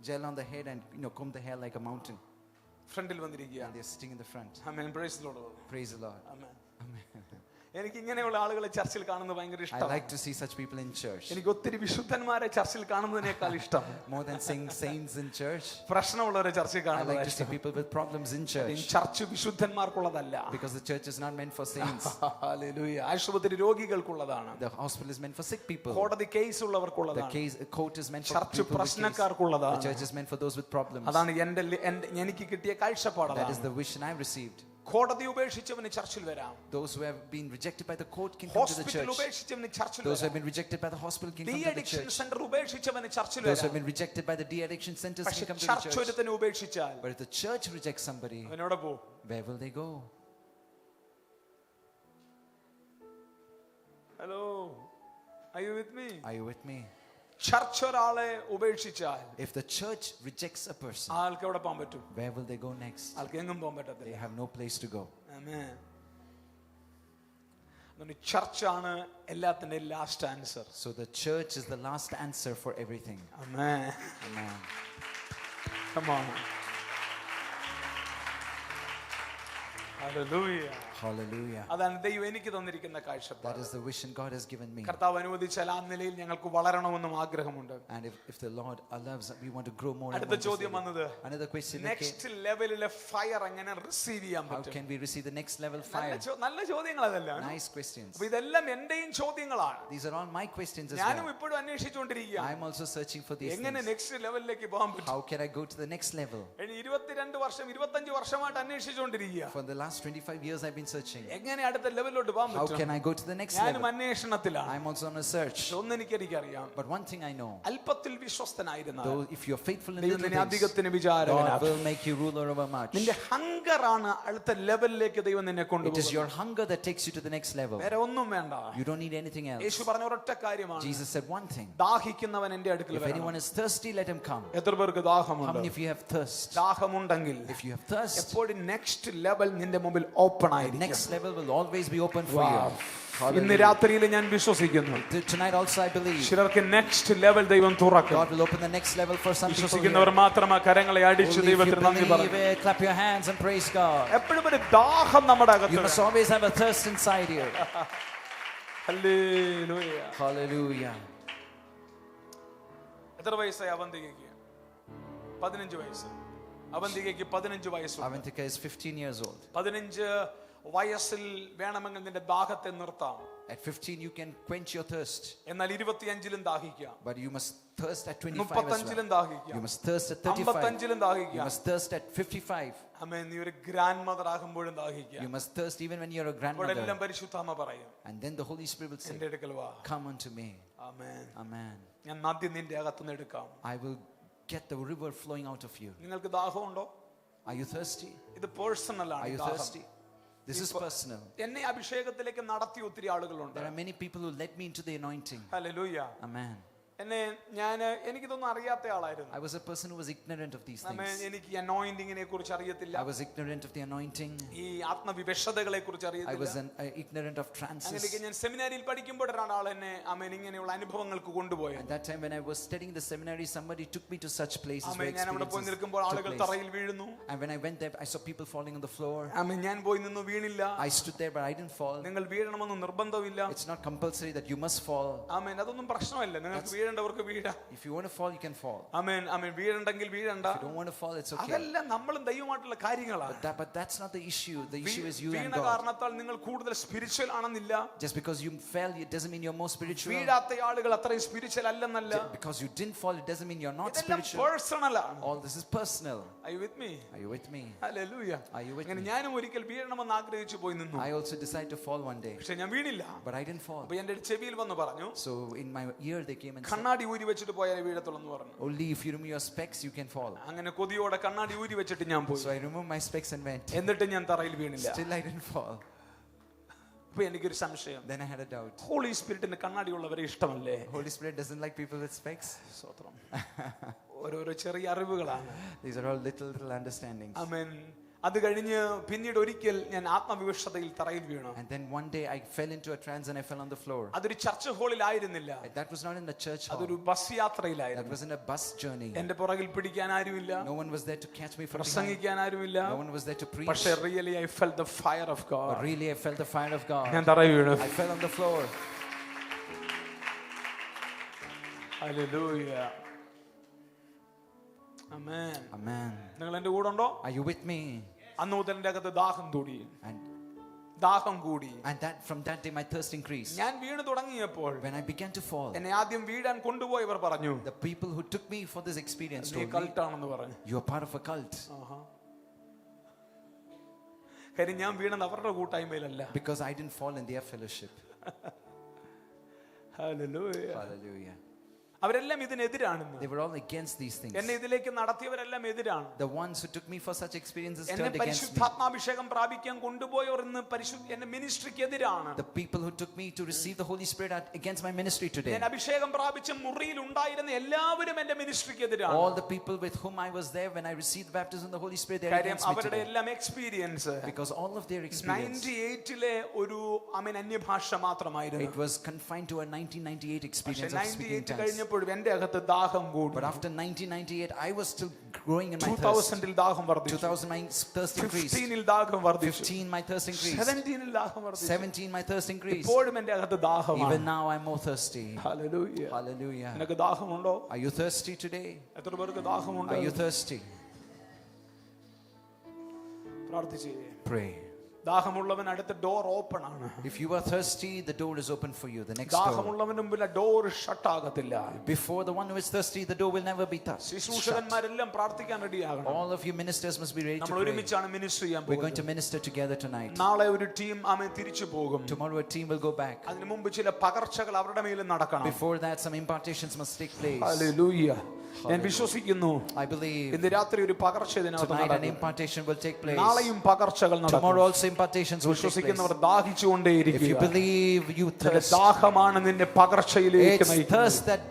gel on the head and comb the hair like a mountain. ഫ്രണ്ടിൽ വന്നിരിക്കുക. And they're sitting in the front. Amen. Praise the Lord. Praise the Lord. Amen. Amen. എനിക്ക് ഇങ്ങനെയുള്ള ആളുകളെ ചർച്ചിൽ കാണുന്നത് ഭയങ്കര I ഇഷ്ടമാണ്. like to see such people in church. എനിക്ക് ഒത്തിരി വിശുദ്ധന്മാരെ ചർച്ചിൽ കാണുന്നതിനേക്കാൾ ഇഷ്ടം More than seeing saints in church, പ്രശ്നമുള്ളവരെ ചർച്ചിൽ I like to see കാണുന്നത്. people with problems in church. Church വിശുദ്ധന്മാർക്കുള്ളതല്ല. Because the church is not meant for saints. Hallelujah. ആശുപത്രി രോഗികൾക്കുള്ളതാണ്. The hospital is meant for sick people. കോടതി case The ഉള്ളവർക്കുള്ളതാണ്. court is meant for church people with cases. The പ്രശ്നക്കാർക്കുള്ളതാണ്. church is meant for those with problems. അതാണ് എനിക്ക് കിട്ടിയ കാഴ്ചപ്പാട്. That is the vision I received. കോടതി ഉപേക്ഷിച്ചവന് ചർച്ചിൽ വരാം. Those who have been rejected by the court can come to the hospital church. ഉപേക്ഷിച്ചവന് ചർച്ചിൽ Those who വരാം. have been rejected by the hospital can de come to the addiction church. Centre ഉപേക്ഷിച്ചവന് ചർച്ചിൽ Those who have വരാം. been rejected by the de-addiction centers പക്ഷെ can come to the church church. ഒരുത്തനെ ഉപേക്ഷിച്ചാൽ But if the church rejects somebody, അവനോട് പോ. where will they go? Hello, are you with me? Are you with me? ചർച്ച ഒരാളെ ഉപേക്ഷിച്ചാൽ If the church rejects a person, ആൾക്ക് എവിടെ പോകാൻ പറ്റും? where will they go next? ആൾക്ക് എങ്ങും പോകാൻ They പറ്റത്തില്ല. have no place to go. ആമേൻ. അതുകൊണ്ട് ചർച്ചാണ് എല്ലാത്തിന്റെ last answer. So the church is the last answer for everything. Amen. Amen. Come on. Hallelujah. Hallelujah. അതാണ് ദൈവം എനിക്ക് തന്നിരിക്കുന്ന That കാഴ്ചപ്പാട്. is the vision God has given me. കർത്താവ് അനുവദിച്ചാൽ ആ നിലയിൽ ഞങ്ങൾക്ക് വളരണമെന്നും ആഗ്രഹമുണ്ട്. And if the Lord allows, we want to grow more. and അടുത്ത more in this ചോദ്യം area. വന്നത് Another question. Okay, നെക്സ്റ്റ് ലെവലിലെ ഫയർ എങ്ങനെ റിസീവ് ചെയ്യാൻ how പറ്റും? can we receive the next level നല്ല fire? നല്ല ചോദ്യങ്ങൾ അതല്ല. Nice questions. അപ്പൊ ഇതെല്ലാം എന്റെയും ചോദ്യങ്ങളാണ്. These are all my questions as ഞാനും well. ഇപ്പോഴും അന്വേഷിച്ചുകൊണ്ടിരിക്കുകയാണ്. I am also searching for these എങ്ങനെ things. നെക്സ്റ്റ് ലെവലിലേക്ക് പോകാൻ പറ്റും? How can I go to the next level? ഇനി 22 വർഷം 25 വർഷമായിട്ട് അന്വേഷിച്ചുകൊണ്ടിരിക്കുക. For the last 25 years I've been searching. എങ്ങനെ അടുത്ത ലെവലിലോട്ട് പോകാൻ How പറ്റും? can I go to the next ഞാനും level? അന്വേഷണത്തിലാണ്. I'm also on a search. എനിക്കറിയാം, But one thing I know, അല്പത്തിൽ വിശ്വസ്തനായിരുന്നാൽ though if you're faithful in ദൈവം little നിന്നെ things, അധികത്തിന് God വിചാരകനാക്കും. will make you ruler over much. നിന്റെ ഹങ്കറാണ് അടുത്ത ലെവലിലേക്ക് ദൈവം നിന്നെ It is കൊണ്ടുപോകുന്നത്. your hunger that takes you to the next level. വേറെ ഒന്നും വേണ്ട. You don't need anything else. യേശു പറഞ്ഞ ഒരൊറ്റ കാര്യമാണ്, Jesus said one thing. ദാഹിക്കുന്നവൻ എന്റെ അടുക്കൽ If വരണം. anyone is thirsty, let him come. എത്ര പേർക്ക് How ദാഹമുണ്ട്? many of you have thirst? ദാഹമുണ്ടെങ്കിൽ If you have thirst, എപ്പോഴും നെക്സ്റ്റ് ലെവൽ നിന്റെ മുമ്പിൽ ഓപ്പൺ the ആയിരിക്കും. next level will always be open for Wow. you. ഇന്ന് Hallelujah. രാത്രിയിൽ ഞാൻ വിശ്വസിക്കുന്നു, Tonight also I believe ചിലർക്ക് നെക്സ്റ്റ് ലെവൽ ദൈവം തുറക്കും. God will open the next level for some people വിശ്വസിക്കുന്നവർ here. മാത്രം ആ കരങ്ങളെ അടിച്ച് Only if you ദൈവത്തിന് നന്ദി believe പറഞ്ഞു. it, clap your hands and praise God. എപ്പോഴും ഒരു ദാഹം നമ്മുടെ You അകത്ത് must always have a thirst inside you. Hallelujah. Hallelujah. എത്ര വയസ്സായി അവന്തികയ്ക്ക്? 15 വയസ്സ്. അവന്തികയ്ക്ക് 15 വയസ്സുണ്ട്. Avantika is 15 years old. 15 വയസ്സിൽ വേണമെങ്കിൽ നിന്റെ ദാഹത്തെ നിർത്താം. At 15 you can quench your thirst. എന്നാൽ 25-ലും ദാഹിക്കാം. But you must thirst at 25 as 35-ലും well. ദാഹിക്കാം. You must thirst at 35. 55-ലും You ദാഹിക്കാം. must thirst at 55. Amen. നീ ഒരു ഗ്രാൻഡ് മദർ ആകുമ്പോഴും ദാഹിക്കാം. You must thirst even when you're a അപ്പോഴെല്ലാം grandmother. പരിശുദ്ധാത്മ പറയും, And then the Holy Spirit will say, എന്റെ അടുക്കൽ വാ. come unto me. ആമേൻ. Amen. ഞാൻ നദി നിന്റെ അകത്തുനിന്ന് എടുക്കാം. I will get the river flowing out of you. നിങ്ങൾക്ക് ദാഹമുണ്ടോ? Are you thirsty? ഇത് പേഴ്സണൽ Are ആണ്. you ദാഹം. thirsty? This is personal. എന്നെ അഭിഷേകത്തിലേക്ക് നടത്തിയ ഒത്തിരി ആളുകളുണ്ട്. There are many people who led me into the anointing. Hallelujah. Amen. എനിക്കിതൊന്നും അറിയാത്ത ആളായിരുന്നു. I was a person who was ignorant of these amen. things. എനിക്ക് അനോയിന്റിങ്ങിനെ കുറിച്ച് അറിയത്തില്ല. I was ignorant of the anointing. ഈ ആത്മവിവശതകളെ കുറിച്ച് I അറിയത്തില്ല. was ignorant of trances. അങ്ങനെയൊക്കെ ഞാൻ സെമിനാരിയിൽ പഠിക്കുമ്പോഴാണ് ആൾ എന്നെ ആമേൻ ഇങ്ങനെയുള്ള അനുഭവങ്ങൾക്ക് കൊണ്ടുപോയത്. At that time when I was studying the seminary, somebody took me to such places where ആമേൻ. ഞാൻ അവിടെ പോയി experiences നിൽക്കുമ്പോൾ took ആളുകൾ place. തറയിൽ വീഴുന്നു. And when I went there, I saw people falling on the floor. ആമേൻ. ഞാൻ പോയി നിന്നു, വീണില്ല. I stood there, but I didn't fall. നിങ്ങൾ വീഴണമെന്ന് നിർബന്ധമില്ല. It's not compulsory that you must fall. ആമേൻ. അതൊന്നും പ്രശ്നമല്ല. നിങ്ങൾക്ക് വീഴേണ്ടവർക്ക് വീഴാം. If you want to fall, you can fall. Amen. Amen. വീഴണ്ടെങ്കിൽ വീഴണ്ട. If you don't want to fall, it's okay. അതെല്ലാം നമ്മളും ദൈവമായിട്ടുള്ള കാര്യങ്ങളാണ്. But that's not the issue. The issue is you and Veena God. കാരണത്താൽ നിങ്ങൾ കൂടുതൽ spiritual ആണെന്നില്ല. Just because you fell, it doesn't mean you're more spiritual. വീഴാത്ത ആളുകൾ അത്രയും spiritual അല്ലെന്നല്ല. Because you didn't fall, it doesn't mean you're not ഇതെല്ലാം spiritual. Personal ആണ്. All this is personal. Are you with me? Are you with me? Hallelujah. Are you with അങ്ങനെ me? ഞാനും ഒരിക്കൽ വീഴണമെന്ന് ആഗ്രഹിച്ചു പോയി നിന്നു. I also decided to fall one day, പക്ഷെ ഞാൻ വീണില്ല. but I didn't fall. അപ്പൊ എന്റെ ചെവിയിൽ വന്ന് പറഞ്ഞു, So in my ear they came and said, കണ്ണാടി ഊരി വെച്ചിട്ട് പോയാലേ വീഴത്തുള്ളൂ എന്ന് പറഞ്ഞു. only if you remove your specs, you can fall. അങ്ങനെ കൊതിയോടെ കണ്ണാടി ഊരി വെച്ചിട്ട് ഞാൻ പോയി. So I removed my specs and went. എന്നിട്ട് ഞാൻ തറയിൽ വീണില്ല. Still I didn't fall. അപ്പൊ എനിക്കൊരു സംശയം, Then I had a doubt. Holy സ്പിരിറ്റിന് കണ്ണാടി ഉള്ളവരെ ഇഷ്ടമല്ലേ? Holy Spirit doesn't like people with specs. സ്തോത്രം. ഓരോരോ ചെറിയ അറിവുകളാണ്. These are all little understandings. ആമേൻ. അത് കഴിഞ്ഞ് പിന്നീട് ഒരിക്കൽ ഞാൻ ആത്മവിവശതയിൽ തറയിൽ വീണു. And then one day I fell into a trance and I fell on the floor. അതൊരു ചർച്ച് ഹാളിലായിരുന്നില്ല. That was not in the church hall. അതൊരു ബസ് That യാത്രയിലായിരുന്നു. was in a bus journey. എന്റെ പുറകിൽ പിടിക്കാൻ ആരുമില്ല. No one was there to catch me from behind. പ്രസംഗിക്കാൻ ആരുമില്ല. No one was there to preach. പക്ഷേ really I felt the fire of But God. really I felt the fire of God. ഞാൻ തറയിൽ വീണു. I fell on the floor. Hallelujah. Amen. Amen. നിങ്ങൾ എന്റെ കൂടെ ഉണ്ടോ? Are you with me? അന്ന് മുതൽ എന്റെ അകത്ത് ദാഹം കൂടി. ദാഹം കൂടി. And that from that day my thirst increased. ഞാൻ വീണു തുടങ്ങിയപ്പോൾ When I began to fall, എന്നെ ആദ്യം വീഴാൻ കൊണ്ടുപോയവർ പറഞ്ഞു, the people who took me for this experience നീ told me, കൾട്ടാണെന്ന് പറഞ്ഞു. you are part of a cult. കാര്യം ഞാൻ വീണത് അവരുടെ കൂട്ടായ്മയിലല്ല. Because I didn't fall in their fellowship. Hallelujah. Hallelujah. അവരെല്ലാം ഇതിനെതിരാണെന്ന്. They were all against these things. എന്നെ ഇതിലേക്ക് നടത്തിയവരെല്ലാം എതിരാണ്. The ones who took me for such experiences എന്നെ turned against me. പരിശുദ്ധാത്മാഭിഷേകം പ്രാപിക്കാൻ കൊണ്ടുപോയവർ ഇന്ന് എന്റെ മിനിസ്ട്രിക്ക് എതിരാണ്. The people who took me to receive the Holy Spirit are against my ministry today. ഞാൻ അഭിഷേകം പ്രാപിച്ച മുറിയിൽ ഉണ്ടായിരുന്ന എല്ലാവരും എന്റെ മിനിസ്ട്രിക്ക് എതിരാണ്. All the people with whom I was there when I received the baptism of the Holy Spirit, they are against me അവരുടെ today. എല്ലാം experience, Because all of their experience, 98-ലെ ഒരു അന്യഭാഷ മാത്രമായിരുന്നു. it was confined to a 1998 experience of speaking 98 tongues. കഴിഞ്ഞപ്പോഴും എന്റെ അകത്ത് ദാഹം കൂടി. But after 1998, I was still growing in my thirst. 2000-ൽ ദാഹം വർദ്ധിച്ചു. 2000, my thirst increased. 15-ൽ ദാഹം വർദ്ധിച്ചു. 15, my thirst increased. 17-ൽ ദാഹം വർദ്ധിച്ചു. 17, my thirst increased. ഇപ്പോഴും എന്റെ അകത്ത് ദാഹമാണ്. Even now, I'm more thirsty. Hallelujah. Hallelujah. നിനക്ക് ദാഹമുണ്ടോ? Are you thirsty today? എത്ര പേർക്ക് ദാഹമുണ്ട്? Are you thirsty? പ്രാർത്ഥിച്ചേ. Pray. ദാഹമുള്ളവൻ അടുത്ത ഡോർ ഓപ്പൺ ആണ്. If you are thirsty, the door is open for you. The next door. ദാഹമുള്ളവന് മുമ്പിൽ door shut ആകത്തില്ല. Before the one who is thirsty, the door will never be touched. ശുശ്രൂഷകന്മാരെല്ലാം പ്രാർത്ഥിക്കാൻ റെഡിയാകണം. All of you ministers must be ready to നമ്മൾ pray. ഒരുമിച്ചാണ് minister ചെയ്യാൻ We're going പോകുന്നത്. to minister together tonight. നാളെ ഒരു team തിരിച്ചു പോകും. Tomorrow a team will go back. അതിനു മുമ്പ് ചില പകർച്ചകൾ അവരുടെ മേൽ നടക്കണം. Before that, some impartations must take place. Hallelujah. ഞാൻ വിശ്വസിക്കുന്നു I believe ഇന്ന് രാത്രി ഒരു പകർച്ച ഇതിനകത്ത് tonight an നടക്കും. impartation will take place. നാളെയും പകർച്ചകൾ നടക്കും. Tomorrow also impartations will take place. വിശ്വസിക്കുന്നവർ If ദാഹിച്ചുകൊണ്ടേയിരിക്കുക. you believe, you thirst. ദാഹമാണ് നിന്നെ പകർച്ചയിലേക്ക് It's നയിക്കുന്നത്. thirst that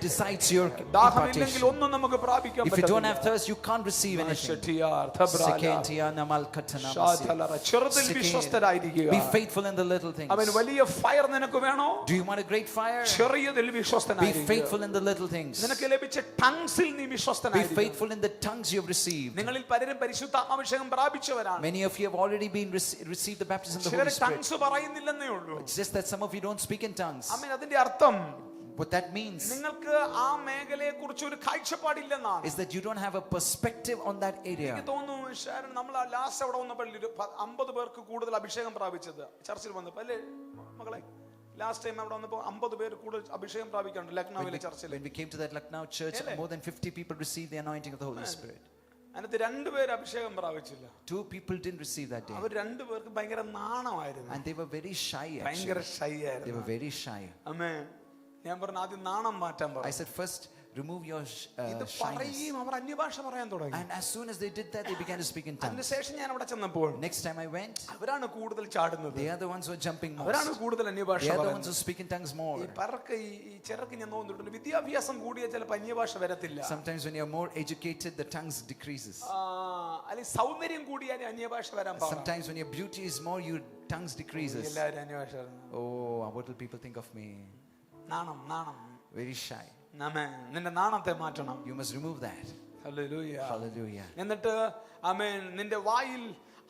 decides your ദാഹമില്ലെങ്കിൽ impartation. ഒന്നും നമുക്ക് പ്രാപിക്കാൻ If you don't have പറ്റില്ല. thirst, you can't receive anything. ചെറുതിൽ വിശ്വസ്തരായിരിക്കുക. Be faithful in the little things. അവൻ വലിയ fire നിനക്ക് വേണോ? Do you want a great fire? ചെറിയതിൽ Be വിശ്വസ്തനായിരിക്കുക. faithful in the little things. നിനക്ക് ലഭിച്ച ടങ്സിൽ നീ Be വിശ്വസ്തനായിരിക്കുക. faithful in the tongues you have received. നിങ്ങളിൽ പലരും പരിശുദ്ധാത്മാഭിഷേകം പ്രാപിച്ചവരാണ്. Many of you have already been received the baptism of the ചിലർ Holy Spirit. Tongues പറയുന്നില്ലെന്നേ ഉള്ളൂ. It's just that some of you don't speak in tongues. ആമേൻ. അതിന്റെ അർത്ഥം What that means നിങ്ങൾക്ക് ആ മേഖലയെ കുറിച്ച് ഒരു കാഴ്ചപ്പാടില്ലെന്നാണ്. is that you don't have a perspective on that area. എനിക്ക് തോന്നുന്നു ഷാരൻ നമ്മൾ ലാസ്റ്റ് അവിടെ വന്നപ്പോൾ 50 പേർക്ക് കൂടുതൽ അഭിഷേകം പ്രാപിച്ചത് ചർച്ചിൽ വന്നപ്പോൾ അല്ലേ മകളെ? ലാസ്റ്റ് ടൈം അവിടെ വന്നപ്പോൾ 50 പേര് കൂടുതൽ അഭിഷേകം പ്രാപിക്കാനുണ്ട് ലക്നൌവിലെ ചർച്ചിൽ. When we came to that Lucknow church, more than 50 people received the anointing of the Holy Spirit. അതിനകത്ത് 2 പേര് അഭിഷേകം പ്രാപിച്ചില്ല. 2 people didn't receive that day. അവർ 2 പേർക്ക് ഭയങ്കര നാണമായിരുന്നു. And they were very shy ഭയങ്കര actually. ഷൈ They ആയിരുന്നു. were very shy. ആമേൻ. ഞാൻ പറഞ്ഞു ആദ്യം നാണം മാറ്റാൻ I പറഞ്ഞു. said, first remove your ഇത് shyness. പറയും അവർ അന്യഭാഷ പറയാൻ തുടങ്ങി. And as soon as they did that, they began to speak in tongues. അതിനുശേഷം ഞാൻ അവിടെ ചെന്നപ്പോൾ Next time I went, അവരാണ് കൂടുതൽ ചാടുന്നത്. they are the ones who are jumping അവരാണ് most. കൂടുതൽ അന്യഭാഷ They are the ones പറയുന്നത്. who speak in tongues more. ഈ പറക്ക് ഈ ചെറുക്ക് ഞാൻ തോന്നിയിട്ടുണ്ട് വിദ്യാഭ്യാസം കൂടിയ ചിലപ്പോൾ അന്യഭാഷ വരത്തില്ല. Sometimes when you're more educated, the tongues decreases. അല്ലെങ്കിൽ സൗന്ദര്യം കൂടിയാൽ അന്യഭാഷ വരാൻ പാടില്ല. Sometimes when your beauty is more, your tongues decreases. എല്ലാവരും അന്യഭാഷ പറയുന്നു. Oh, what will people think of me? നാണം നാണം. Very shy. ആമേൻ. നിന്റെ നാണത്തെ മാറ്റണം. You must remove that. Hallelujah. Hallelujah. എന്നിട്ട് ആമേൻ നിന്റെ വായിൽ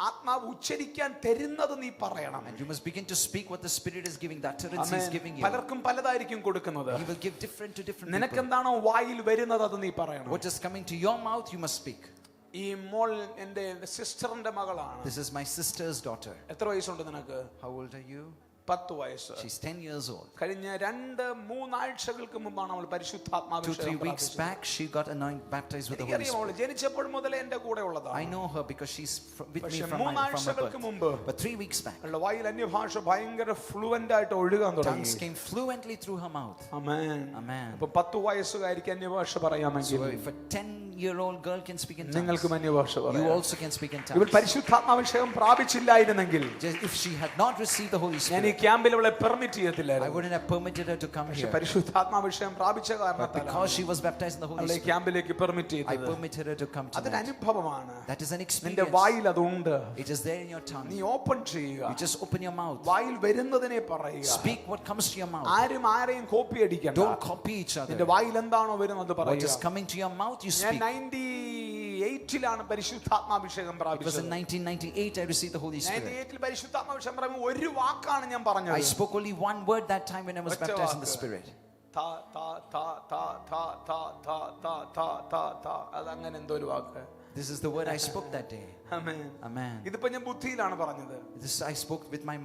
ആത്മാവ് ഉച്ചരിക്കാൻ തരുന്നത് നീ പറയണം. And you must begin to speak what the Spirit is giving, the utterance He is giving you. പലർക്കും പലതായിരിക്കും കൊടുക്കുന്നത്. He will give different to different നിനക്ക് people. എന്താണോ വായിൽ വരുന്നത് അത് നീ പറയണം. What is coming to your mouth, you must speak. ഈ മോൾ എന്റെ സിസ്റ്ററിന്റെ മകളാണ്. This is my sister's daughter. എത്ര വയസ്സുണ്ട് നിനക്ക്? How old are you? 10 വയസ്സ്. She's 10 years old. കഴിഞ്ഞ 2-3 ആഴ്ചകൾക്ക് മുമ്പാണ് അവൾ 2-3 പരിശുദ്ധാത്മാഭിഷേകം weeks പ്രാപിച്ചത്. back, she got baptized with the Holy എനിക്കറിയാം അവൾ Spirit. ജനിച്ചപ്പോൾ മുതലേ എന്റെ കൂടെ ഉള്ളതാണ്. I know her because she's with me പക്ഷേ from 3 my ആഴ്ചകൾക്ക് birth. മുമ്പ് But 3 weeks back, അവളുടെ വായിൽ അന്യഭാഷ ഭയങ്കര ഫ്ലുവന്റ് ആയിട്ട് ഒഴുകാൻ തുടങ്ങി. tongues came fluently through her mouth. ആമേൻ. Amen. അപ്പൊ 10 വയസ്സുകാരിക്ക് അന്യഭാഷ പറയാമെങ്കിൽ So if a 10-year-old girl can speak in tongues, നിങ്ങൾക്കും അന്യഭാഷ you പറയാം. also can speak in ഇവൾ tongues. പരിശുദ്ധാത്മാഭിഷേകം പ്രാപിച്ചില്ലായിരുന്നെങ്കിൽ If she had not received the Holy ഞാൻ ഈ Spirit, ക്യാമ്പിൽ അവളെ permit I ചെയ്യത്തില്ലായിരുന്നു. wouldn't have permitted her to come പക്ഷെ here. പരിശുദ്ധാത്മാഭിഷേകം പ്രാപിച്ച But കാരണത്താൽ because she was baptized in the Holy അവളെ Spirit, ക്യാമ്പിലേക്ക് പെർമിറ്റ് I ചെയ്തത്. permitted her to come അതൊരു tonight. അനുഭവമാണ്. That is an നിന്റെ experience. വായിൽ അതുണ്ട്. It is there in your tongue. നീ ഓപ്പൺ ചെയ്യുക. You just open your mouth. വായിൽ വരുന്നതിനെ പറയുക. Speak what comes to your mouth. ആരും ആരെയും കോപ്പി അടിക്കണ്ട. Don't copy each നിന്റെ other. വായിൽ എന്താണോ വരുന്നത് What പറയുക. is coming to your mouth, you ഞാൻ speak. 98-ലാണ് പരിശുദ്ധാത്മാഭിഷേകം It was പ്രാപിച്ചത്. in 1998 I received the Holy Spirit. 98-ൽ പരിശുദ്ധാത്മാഭിഷേകം പ്രാപിക്കുമ്പോൾ ഒരു വാക്കാണ് ഞാൻ പറഞ്ഞത്. I spoke only one word that time when I was ഒറ്റ baptized in the walk. Spirit. താ താ താ താ താ താ താ താ താ താ താ. അതങ്ങനെ എന്തോ ഒരു വാക്ക്. This is the word I spoke that day. Amen. Amen. ഇതിപ്പോ ഞാൻ ബുദ്ധിയിലാണ് പറഞ്ഞത്. This I spoke with my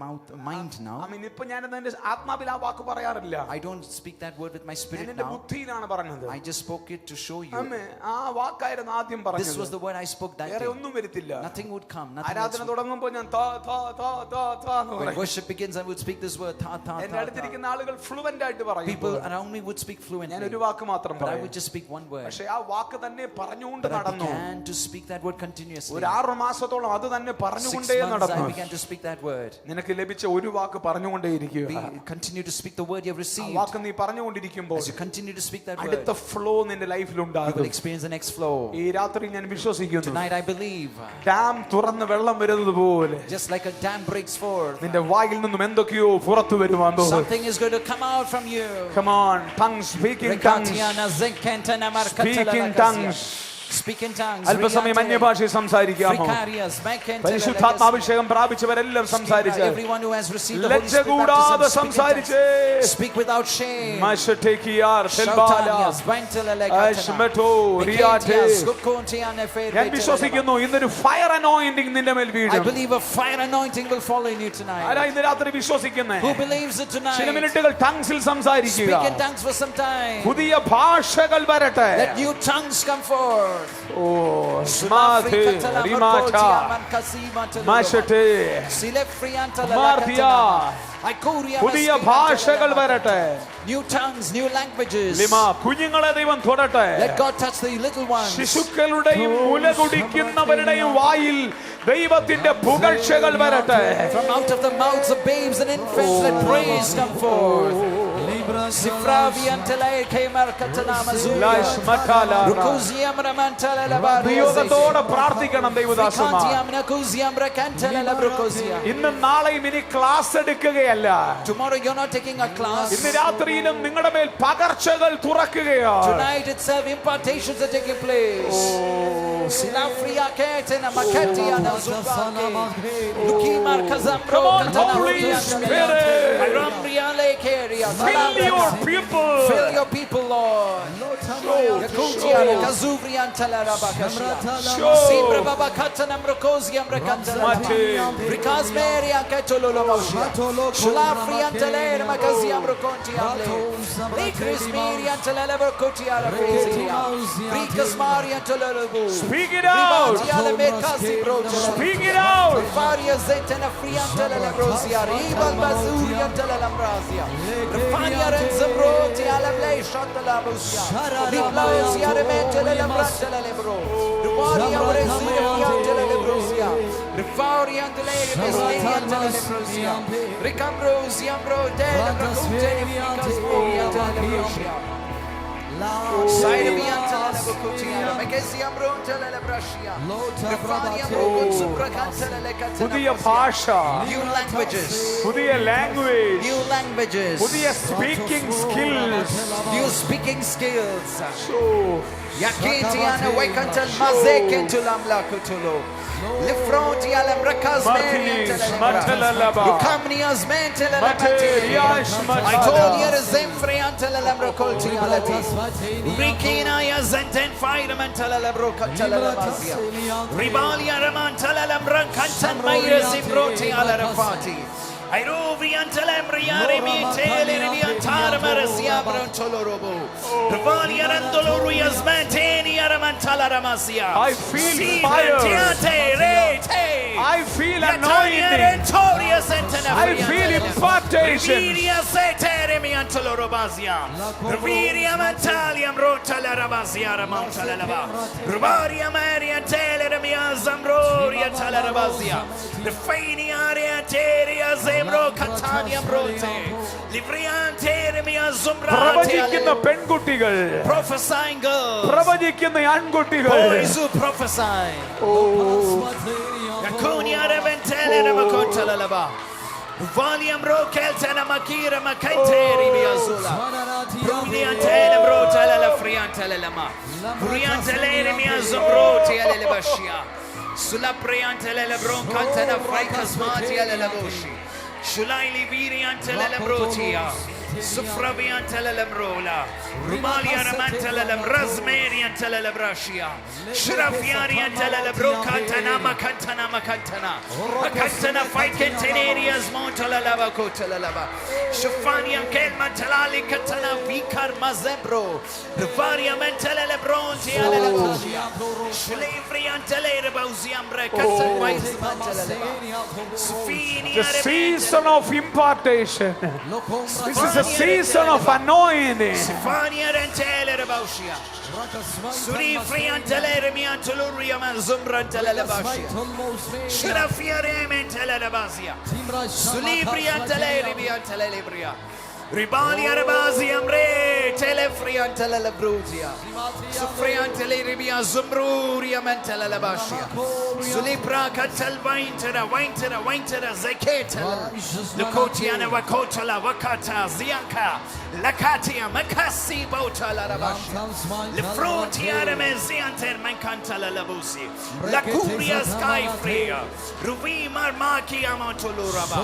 mind now. ആമേൻ. ഇപ്പോ ഞാൻ എന്റെ ആത്മാവിൽ ആ വാക്ക് പറയാറില്ല. I don't speak that word with my ഞാൻ spirit എന്റെ now. ബുദ്ധിയിലാണ് പറഞ്ഞത്. I just spoke it to show you. ആമേൻ. ആ വാക്കായിരുന്നു ആദ്യം This was പറഞ്ഞത്. the word I spoke that വേറെ day. ഒന്നും വരത്തില്ല. Nothing would come. Nothing else ആരാധന would. തുടങ്ങുമ്പോൾ ഞാൻ താ താ താ താ താ എന്ന് When പറയും. worship begins, I would speak this word. Ta ta എന്റെ ta ta. അടുത്തിരിക്കുന്ന ആളുകൾ ഫ്ലുവന്റ് ആയിട്ട് പറയും. People around around me would speak ഞാൻ fluently, ഒരു വാക്ക് മാത്രം but I പറയാം. would just speak one word. പക്ഷെ ആ വാക്ക് തന്നെ പറഞ്ഞുകൊണ്ട് But I നടന്നു. began to speak that word continuously. ഒരു 6 മാസത്തോളം അത് തന്നെ 6 പറഞ്ഞുകൊണ്ടേ months I നടന്നു. began to speak that word. നിനക്ക് ലഭിച്ച ഒരു വാക്ക് പറഞ്ഞുകൊണ്ടേയിരിക്കുക. Continue to speak the word you have ആ received. വാക്ക് നീ പറഞ്ഞുകൊണ്ടിരിക്കുമ്പോൾ As you continue to speak that word, അടുത്ത ഫ്ലോ നിന്റെ ലൈഫിൽ you will ഉണ്ടാകും. experience the next flow. ഈ രാത്രി ഞാൻ വിശ്വസിക്കുന്നു, Tonight I believe, ഡാം തുറന്ന് വെള്ളം വരുന്നത് പോലെ just like a dam breaks forth, നിന്റെ വായിൽ നിന്നും എന്തൊക്കെയോ പുറത്തു വരുവാൻ തോന്നുന്നു. something is going to come out from you. Come on, tongues, speaking tongues, speaking tongues. Speak in tongues. അല്പസമയം അന്യഭാഷ സംസാരിക്കാമോ? Vicarious, പരിശുദ്ധാത്മാഭിഷേകം പ്രാപിച്ചവരെല്ലാം സംസാരിച്ച് everyone who has received the Holy ലജ്ജ Spirit കൂടാതെ baptism, സംസാരിച്ച് speak without shame. മശഠേക്കിയാർ തെൽബാല അശ്മതോ റിയാതെ. ഞാൻ വിശ്വസിക്കുന്നു ഇന്നൊരു ഫയർ അനോയിന്റിംഗ് നിന്റെ മേൽ I വീഴും. believe a fire anointing will fall in you tonight. ആരാ ഇന്ന് രാത്രി വിശ്വസിക്കുന്നേ? Who believes it ചില tonight? മിനിറ്റുകൾ ടങ്സിൽ സംസാരിക്കുക. Speak in tongues for some time. പുതിയ ഭാഷകൾ വരട്ടെ. Let new tongues come forth. ഓ സ്മാതേ റിമാച മശഠേ മാർത്തിയ. പുതിയ ഭാഷകൾ വരട്ടെ. New tongues, new languages. ലിമ കുഞ്ഞുങ്ങളെ ദൈവം തൊടട്ടെ. Let God touch the little ones. ശിശുക്കളുടെയും മുലകുടിക്കുന്നവരുടെയും വായിൽ ദൈവത്തിന്റെ പുകഴ്ചകൾ വരട്ടെ. From out of the mouths of babes and infants, let praise come forth. നിയോഗത്തോടെ പ്രാർത്ഥിക്കണം ദൈവദാസന്മാർ. ഇന്നും നാളെയും ഇനി class എടുക്കുകയല്ല. Tomorrow you're not taking a class. ഇന്ന് രാത്രിയിലും നിങ്ങളുടെ മേൽ പകർച്ചകൾ തുറക്കുകയാണ്. Tonight itself impartations are taking place. Come on, Holy Spirit. Fill your people. Fill your people, Lord. Speak it out. Speak it out. പുതിയ ഭാഷ, new languages, പുതിയ language, new languages, പുതിയ speaking skills. new speaking skills. So Yakitiana wakantal mazekentulam lakutulo. Lifronti alam rakas Lukamnias mentela I told you the same friantela lamrocolti alati. Rikina yazenten firementala labrocatala lamazia. Ribalia ramantala lambrancantan mayra zimbroti ala rafati. Irovi antelem riari mi tele riantara marasia brontolorobo. Rivali arandolo yasmanteni aramantala ramasia. I feel fire. I feel anointing. I feel impartation. പ്രവചിക്കുന്ന പെൺകുട്ടികൾ, Prophesying girls, പ്രവചിക്കുന്ന ആൺകുട്ടികൾ. boys who prophesy. Yakunia reventele remakontala laba. Valium rokeltana makira makaiteri biazula. Bruniantele brotala la friantele lama. Briantele miazobroti ale lebashia. Sulla priantele le broncantana fraicasmati ale leboshi. Shulai libiriantele le brotia. Sufraviantele le brola. Rumalia ramantele le razmeriantele le brashia. Shrafiariantele le brocantana macantana macantana. Macantana fikentenerias montala lava cotala lava. Shufania kelmantalali catana vicar mazebro. Rivaria mentele le bronti ale le brashia. Shlevriantele le bausiambre catan mais mantele leva. The season of impartation. This is a season of anointing. Sifania rentele rebaushia. Suri friantele remiantuluria man zumbrantele lebashia. Shrafiare mentele lebasia. Suli friantele remiantele lebria. Ribani arabazi amre tele friantele lebruzia. Sufriantele ribia zumbruria mentele lebashia. Suli prakatel waintera zeketele. Lukotiana wakotala wakata zianka. Lakatia makasi botala rabashia. Lefrotiare menzianter mancantala labusi. La curia sky fria. Ruvi marmaki amantoluraba.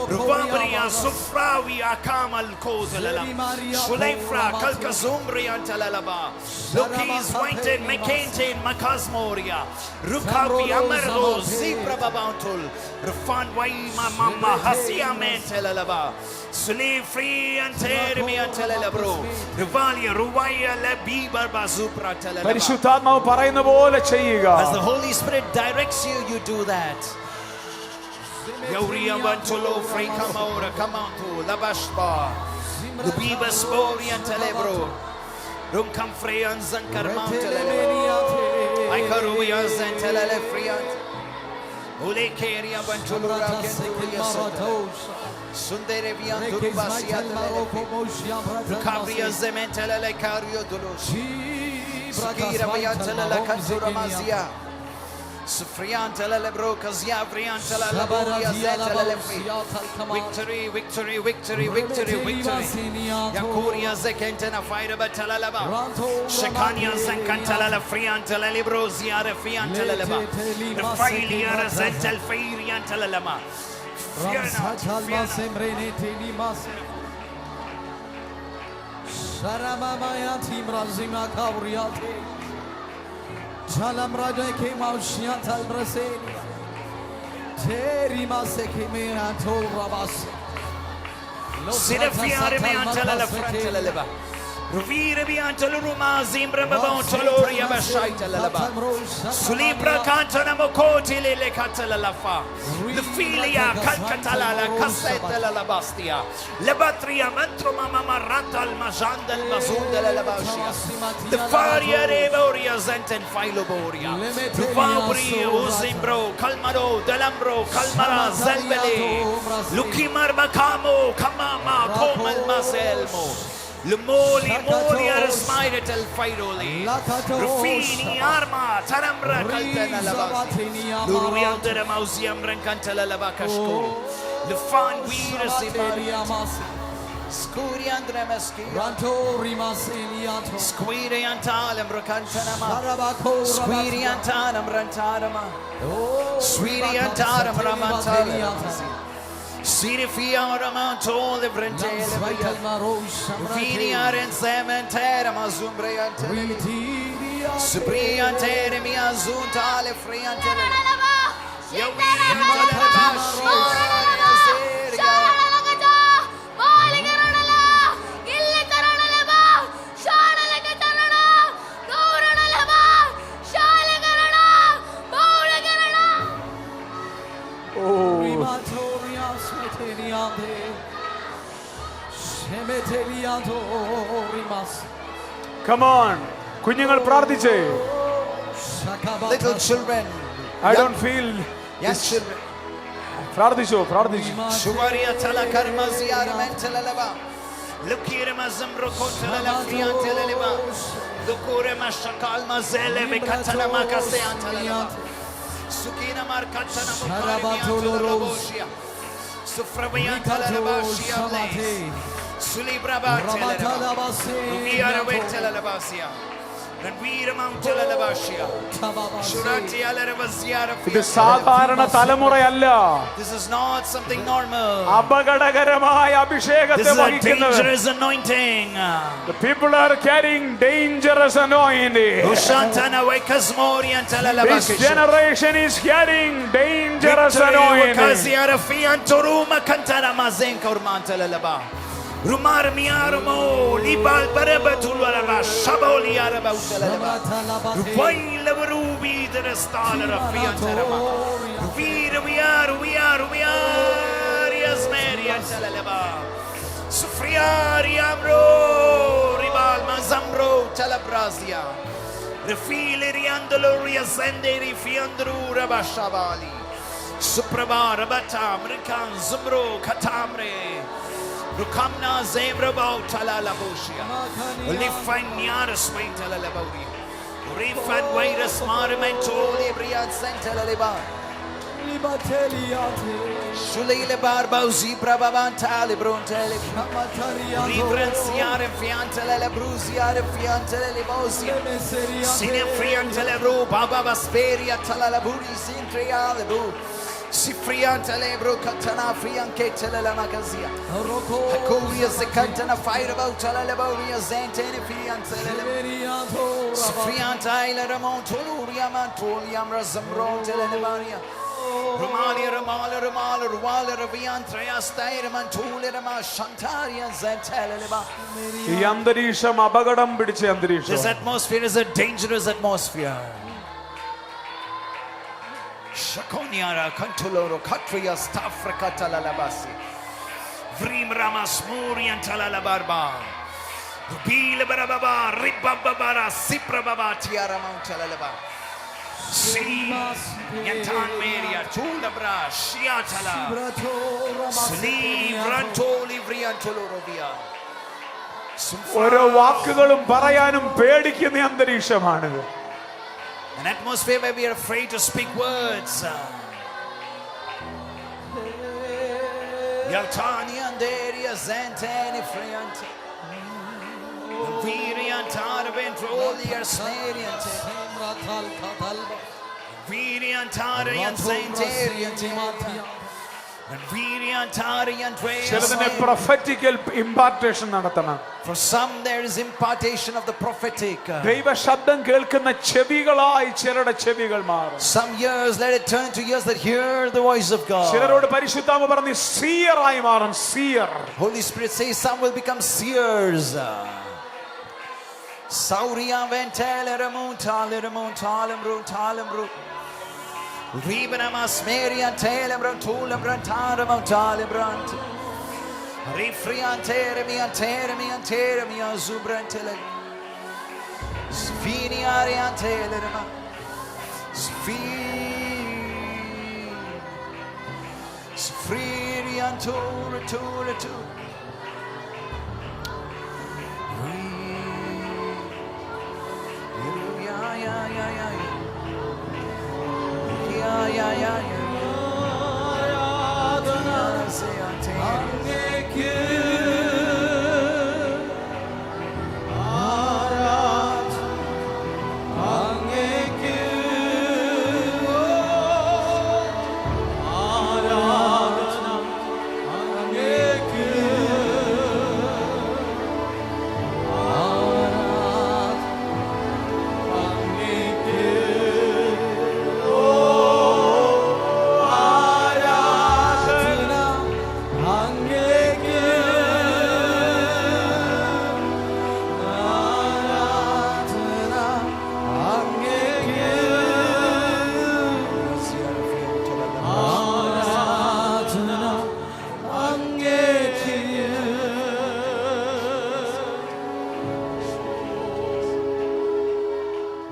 Ruvabria sufrawi akamal kozalala. Shulefra kalkazumbri antalalaba. Lukis wainted mekantin makasmoria. Rukavi amerlo zebra babantul. Rufan wai mama hasia mentelalaba. Suli free and termi antalalabro. Rivalia ruwaya lebibar bazupra talalaba. പരിശുദ്ധാത്മാവ് പറയുന്ന പോലെ ചെയ്യുക. As the Holy Spirit directs you, you do that. Yauria bantolo free kamora kamantu labashba. Lubiba spori antalebro. Rum kam free an zankarman talebro. I karuya zantalele free ant. Ule keria bantolo rakenturia sota. Sundere viantu basia talele. Rukabria zementalele kario dulos. Skira viantala kantura mazia. Sufriantala lebro kazia vriantala laboria zetala lefri. Victory, victory, victory, victory, victory. Yakuria zekentena faida batala laba. Shekania zenkantala la friantala libro ziara friantala laba. The failure zentel fairiantala lama. Fear not, fear not. Sharamamaya timrazima kauriate. Chalam raja ke maushian tal brasenia. Teri maseke mera to rabas. Sinefiare me antala la frantala leba. Ruvire bi antala ruma zimbra babon toloria bashaita la leba. Sulibra cantana mokoti le catala la fa. The filia calcatala la cassetta la bastia. Lebatria mantro mama marata al majanda al mazunda la bastia. The faria reboria zenten filoboria. Rubabri uzimbro calmaro delambro calmara zelbele. Lukimar makamo kamama komal maselmo. Lumoli moli arsmaire tel fairoli. Rufini arma tarambra kaltena labasi. Luriandere mausiam rancantela labakashko. The fun virus Scuri andre meski. Ranto rimaseniato. Squiri antalem racantanama. Squiri antanam rantarama. Squiri antaram ramantaram. Sirifia ramanto le brentele. Fini aren cementera mazumbriante. Subriante mi azunta le friante. Come on. കുഞ്ഞുങ്ങൾ പ്രാർത്ഥിച്ചേ. Little children. I don't feel. Yes, children. പ്രാർത്ഥിച്ചോ പ്രാർത്ഥിച്ചു. Shuvaria tala karmazia mentela leva. Lukire mazamro kotela la friante leva. Lukure mashakal mazele bekatana makase antala leva. Sukina markatana mukare roboshia. Sufravianta la rabashia blaze. Sulibra batela leva. Rubiara wetela levasia. Ranvira mountela levashia. Shurati ala revaziara. ഇത് സാധാരണ തലമുറയല്ല. This is not something normal. അപകടകരമായ അഭിഷേകത്തെ This is a വഹിക്കുന്നവർ. dangerous anointing. The people are carrying dangerous anointing. Ushantana wekasmori antala This labakisha. generation is carrying dangerous anointing. Wakaziara fiantoruma kantana mazenka urmantala laba. Rumar miarmo libal barebatul laba shaboli araba utala laba. Rubaila rubi the stala fiantarama. We are yes Mary antala laba. Sufriari amro rival mazambro talabrazia. Refile riandolo riascende rifiandru rabashavali. Suprabar batam rikan zumbro katamre. Rukamna zemrabo talalaboshia. Lifan yaras way talalabori. Refan virus marmento libriat sentalaliba. Shulile barba zebra babantale brontele. Rivrenziare fiantele le brusiare fiantele le bosia. Sine friantele ro baba basperia talala buri sintriale bu. Si friantele bro katana frianketele la magazia. Hakuria se cantana fire about talala boria zentene fiantele. Si friantele ramontoluria mantoliam razambrontele le maria. Romali, Romali, Romali, Romali, Raviantrea, Stairman, Tulirama, Shantaria, Zenteleba. ഈ അന്തരീക്ഷം അപകടം പിടിച്ച അന്തരീക്ഷം. This atmosphere is a dangerous atmosphere. Shakoniara, Cantoloro, Katria, Stafrika, Talalabasi. Vrim Ramas, Murian, Talalabarba. Rubila Barababa, Ribabara, Siprababa, Tiara, Mount Talalaba. See, Yantan Maria, Tulabra, Shiatala, Sleeve, Rantoli, Vriantolorovia. ഓരോ വാക്കുകളും പറയാനും പേടിക്കുന്ന അന്തരീക്ഷമാണ്. An atmosphere where we are afraid to speak words. Yaltani Anderia, Zantani, Friante. Viriantara, Ventrolia, Snariante. Viriantarian Saintarian and Viriantarian ചിലതിനെ prophetical impartation നടത്തണം. For some there is impartation of the prophetic. ദൈവ ശബ്ദം കേൾക്കുന്ന ചെവികളായി ചിലരുടെ ചെവികൾ മാറും. Some ears let it turn to ears that hear the voice of God. ചിലരോട് പരിശുദ്ധാത്മാവ് പറഞ്ഞു സീയറായി മാറും. സീയർ. Holy Spirit says some will become seers. Sauria venteleramun talermun talemru talemru. Ribanamas Marian Telebran Tulabran Taramon Talebrant Refrian Teremian Teremian Teremia Zubran Tele Sfiniarian Telerema Sfrian Tura Tura Tura. അങ്ങേക്ക്